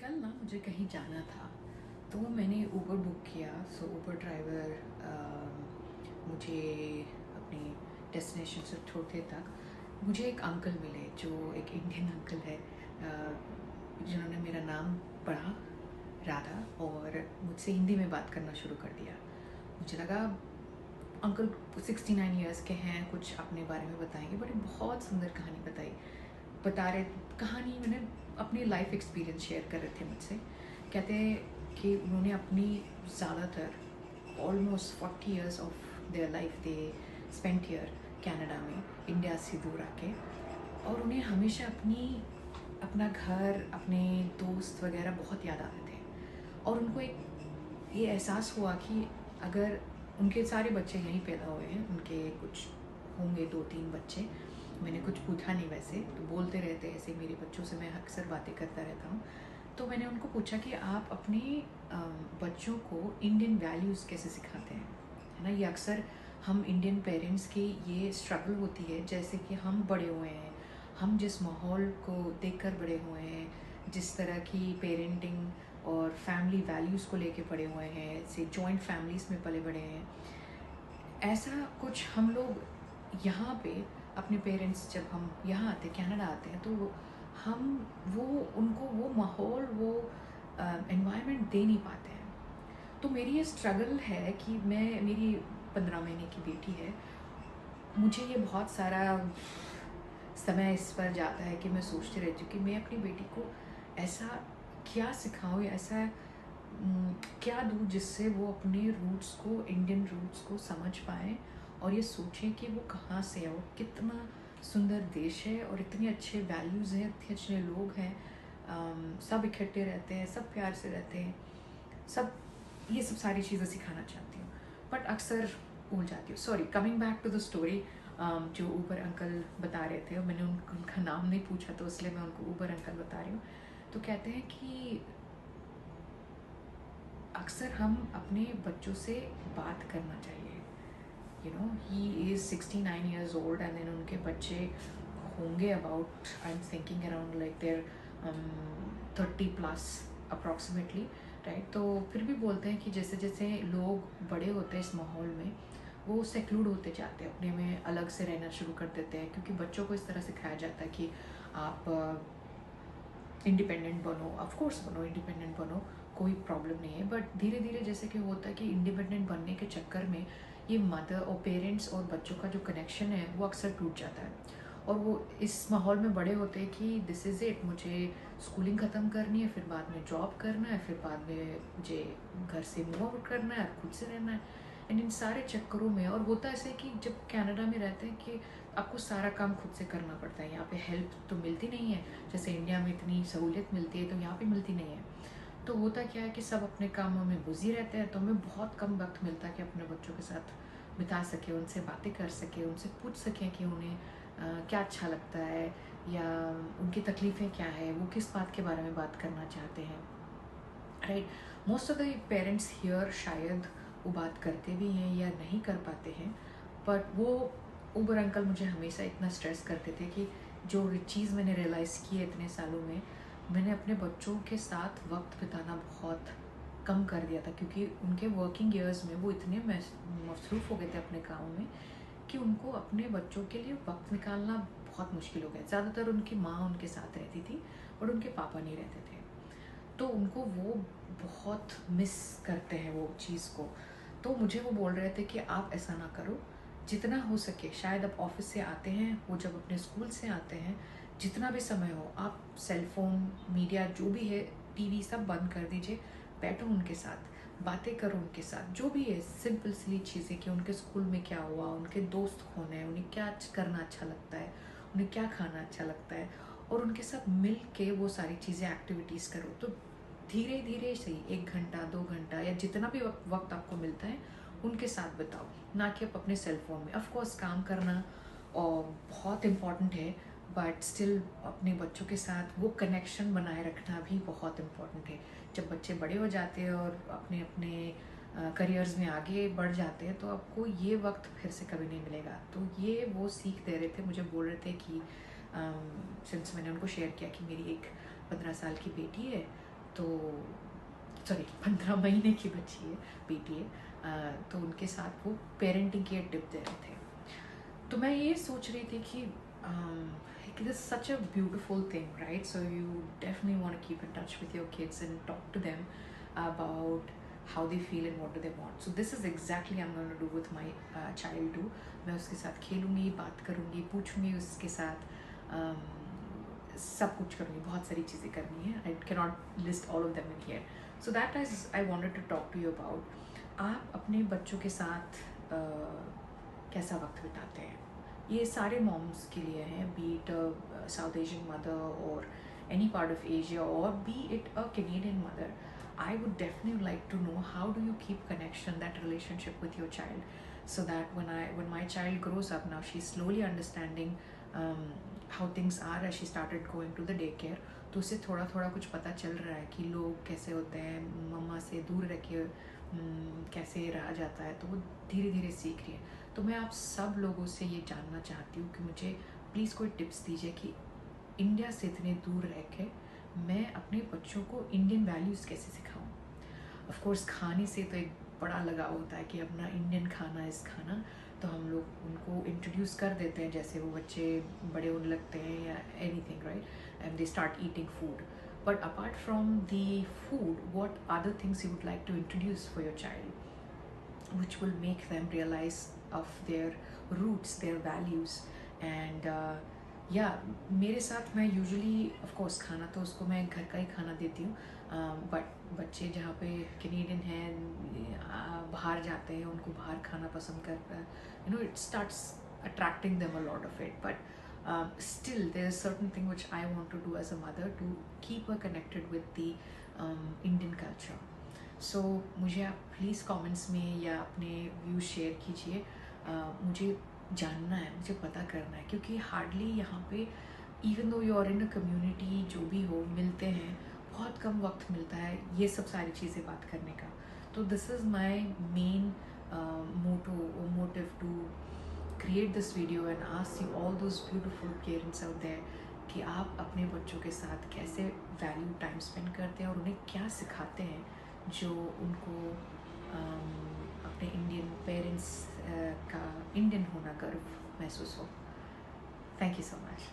कल ना मुझे कहीं जाना था, तो मैंने ऊबर बुक किया। सो ऊबर ड्राइवर मुझे अपनी डेस्टिनेशन से छोड़ते तक मुझे एक अंकल मिले जो एक इंडियन अंकल है, जिन्होंने मेरा नाम पढ़ा राधा और मुझसे हिंदी में बात करना शुरू कर दिया। मुझे लगा अंकल 69 ईयर्स के हैं, कुछ अपने बारे में बताएंगे। बड़ी बहुत सुंदर कहानी बता रहे कहानी मैंने अपनी लाइफ एक्सपीरियंस शेयर कर रहे थे मुझसे। कहते हैं कि उन्होंने अपनी ज़्यादातर almost 40 years of their life they spent year Canada में, इंडिया से दूर आके। और उन्हें हमेशा अपना घर, अपने दोस्त वगैरह बहुत याद आते थे। और उनको एक ये एहसास हुआ कि अगर उनके सारे बच्चे यहीं पैदा हुए हैं, उनके कुछ होंगे 2-3 बच्चे, मैंने कुछ पूछा नहीं, वैसे तो बोलते रहते ऐसे मेरे बच्चों से मैं अक्सर बातें करता रहता हूँ। तो मैंने उनको पूछा कि आप अपने बच्चों को इंडियन वैल्यूज़ कैसे सिखाते हैं, है ना। ये अक्सर हम इंडियन पेरेंट्स की ये स्ट्रगल होती है, जैसे कि हम बड़े हुए हैं, हम जिस माहौल को देखकर बड़े हुए हैं, जिस तरह की पेरेंटिंग और फैमिली वैल्यूज़ को लेके पड़े हुए हैं, से जॉइंट फैमिलीज़ में पले बड़े हैं, ऐसा कुछ हम लोग यहाँ पे अपने पेरेंट्स जब हम यहाँ आते कनाडा आते हैं, तो हम वो उनको वो माहौल, वो एनवायरनमेंट दे नहीं पाते हैं। तो मेरी ये स्ट्रगल है कि मेरी 15 महीने की बेटी है, मुझे ये बहुत सारा समय इस पर जाता है कि मैं सोचती रहती हूँ कि मैं अपनी बेटी को ऐसा क्या सिखाऊँ या ऐसा क्या दूँ जिससे वो अपने रूट्स को, इंडियन रूट्स को समझ पाएँ और ये सोचें कि वो कहाँ से है, वो कितना सुंदर देश है और इतने अच्छे वैल्यूज़ हैं, इतने अच्छे लोग हैं, सब इकट्ठे रहते हैं, सब प्यार से रहते हैं, सब ये सब सारी चीज़ें सिखाना चाहती हूँ, बट अक्सर भूल जाती हूँ। Sorry, coming back to the story. जो ऊबर अंकल बता रहे थे, और मैंने उनका नाम नहीं पूछा, तो इसलिए मैं उनको ऊबर अंकल बता रही हूँ। तो कहते हैं कि अक्सर हम अपने बच्चों से बात करना चाहिए। He is 69 years old and then उनके बच्चे होंगे about, I am thinking around like there 30+ approximately, right. तो फिर भी बोलते हैं कि जैसे जैसे लोग बड़े होते हैं इस माहौल में, वो सेक्लूड होते जाते हैं, अपने में अलग से रहना शुरू कर देते हैं, क्योंकि बच्चों को इस तरह सिखाया जाता है कि आप इंडिपेंडेंट बनो, ऑफकोर्स बनो, इंडिपेंडेंट बनो, कोई प्रॉब्लम नहीं है। बट धीरे धीरे जैसे कि होता है कि इंडिपेंडेंट बनने के चक्कर में ये मदर और पेरेंट्स और बच्चों का जो कनेक्शन है वो अक्सर टूट जाता है, और वो इस माहौल में बड़े होते हैं कि दिस इज़ इट, मुझे स्कूलिंग ख़त्म करनी है, फिर बाद में जॉब करना है, फिर बाद में मुझे घर से मूव आउट करना है, खुद से रहना है। एंड इन सारे चक्करों में, और होता ऐसे कि जब कनाडा में रहते हैं कि आपको सारा काम खुद से करना पड़ता है, यहाँ पे हेल्प तो मिलती नहीं है, जैसे इंडिया में इतनी सहूलियत मिलती है तो यहाँ पे मिलती नहीं है। तो होता क्या है कि सब अपने कामों में बिजी रहते हैं, तो हमें बहुत कम वक्त मिलता है कि अपने बच्चों के साथ बिता सके, उनसे बातें कर सके, उनसे पूछ सकें कि उन्हें क्या अच्छा लगता है, या उनकी तकलीफ़ें क्या है, वो किस बात के बारे में बात करना चाहते हैं, right. Most of the parents here शायद वो बात करते भी हैं या नहीं कर पाते हैं, बट वो ऊबर अंकल मुझे हमेशा इतना स्ट्रेस करते थे कि जो चीज़ मैंने रियलाइज़ की है इतने सालों में, मैंने अपने बच्चों के साथ वक्त बिताना बहुत कम कर दिया था, क्योंकि उनके वर्किंग ईयर्स में वो इतने मसरूफ़ हो गए थे अपने काम में कि उनको अपने बच्चों के लिए वक्त निकालना बहुत मुश्किल हो गया। ज़्यादातर उनकी माँ उनके साथ रहती थी और उनके पापा नहीं रहते थे, तो उनको वो बहुत मिस करते हैं वो चीज़ को। तो मुझे वो बोल रहे थे कि आप ऐसा ना करो, जितना हो सके, शायद आप ऑफिस से आते हैं, वो जब अपने स्कूल से आते हैं, जितना भी समय हो, आप सेल फोन, मीडिया जो भी है, टीवी सब बंद कर दीजिए, बैठो उनके साथ, बातें करो उनके साथ, जो भी है सिंपल सिली चीज़ें कि उनके स्कूल में क्या हुआ, उनके दोस्त कौन है, उन्हें क्या करना अच्छा लगता है, उन्हें क्या खाना अच्छा लगता है, और उनके साथ मिल के वो सारी चीज़ें, एक्टिविटीज़ करो। तो धीरे धीरे सही 1 घंटा 2 घंटा या जितना भी वक्त आपको मिलता है उनके साथ बिताओ, ना कि आप अपने सेल फोन में। ऑफ कोर्स काम करना और बहुत इम्पॉर्टेंट है, बट स्टिल अपने बच्चों के साथ वो कनेक्शन बनाए रखना भी बहुत इम्पॉर्टेंट है। जब बच्चे बड़े हो जाते हैं और अपने अपने करियर्स में आगे बढ़ जाते हैं, तो आपको ये वक्त फिर से कभी नहीं मिलेगा। तो ये वो सीख दे रहे थे, मुझे बोल रहे थे कि सिंस मैंने उनको शेयर किया कि मेरी एक 15 साल की बेटी है, तो सॉरी 15 महीने की बच्ची है, बेटी है, तो उनके साथ वो पेरेंटिंग के टिप दे रहे थे। तो मैं ये सोच रही थी कि it is such a beautiful thing, right? So you definitely want to keep in touch with your kids and talk to them about how they feel and what do they want. So this is exactly I'm going to do with my child too. मैं उसके साथ खेलूँगी, बात करूँगी, पूछूँगी उसके साथ, सब कुछ करूँगी, बहुत सारी चीज़ें करनी है. I cannot list all of them in here. So that is I wanted to talk to you about. आप अपने बच्चों के साथ कैसा वक्त बिताते हैं? ये सारे मॉम्स के लिए हैं, B it south Asian mother और एनी पार्ट ऑफ एशिया और B it a Canadian mother. I would definitely like to know how do you keep connection, that relationship with your child, so that when my child grows up now, she's slowly understanding how things are as she started going to the daycare. तो उससे थोड़ा थोड़ा कुछ पता चल रहा है कि लोग कैसे होते हैं, मम्मा से दूर रह के कैसे रहा जाता है, तो वो धीरे धीरे सीख रही है. तो मैं आप सब लोगों से ये जानना चाहती हूँ कि मुझे प्लीज़ कोई टिप्स दीजिए कि इंडिया से इतने दूर रह के मैं अपने बच्चों को इंडियन वैल्यूज़ कैसे सिखाऊं. ऑफ कोर्स खाने से तो एक बड़ा लगाव होता है कि अपना इंडियन खाना इस खाना, तो हम लोग उनको इंट्रोड्यूस कर देते हैं जैसे वो बच्चे बड़े होने लगते हैं या anything, right, and they start eating food. But apart from the food, what other things you would like to introduce for your child which will make them realize of their roots, their values. And मेरे साथ मैं usually of course खाना तो उसको मैं घर का ही खाना देती हूँ, बट बच्चे जहाँ पे कैनेडियन हैं, बाहर जाते हैं, उनको बाहर खाना पसंद करता है, it starts attracting them a lot of it. But still there is certain thing which I want to do as a mother to keep her connected with the Indian culture. सो मुझे आप प्लीज़ कमेंट्स में या अपने views share कीजिए. मुझे जानना है, मुझे पता करना है, क्योंकि हार्डली यहाँ पे even though you are in a community, जो भी हो, मिलते हैं, बहुत कम वक्त मिलता है ये सब सारी चीज़ें बात करने का. तो this is my main motive to create this video and ask you all those beautiful parents out there कि आप अपने बच्चों के साथ कैसे वैल्यू टाइम स्पेंड करते हैं और उन्हें क्या सिखाते हैं जो उनको अपने इंडियन पेरेंट्स का इंडियन होना गर्व महसूस हो. Thank you so much.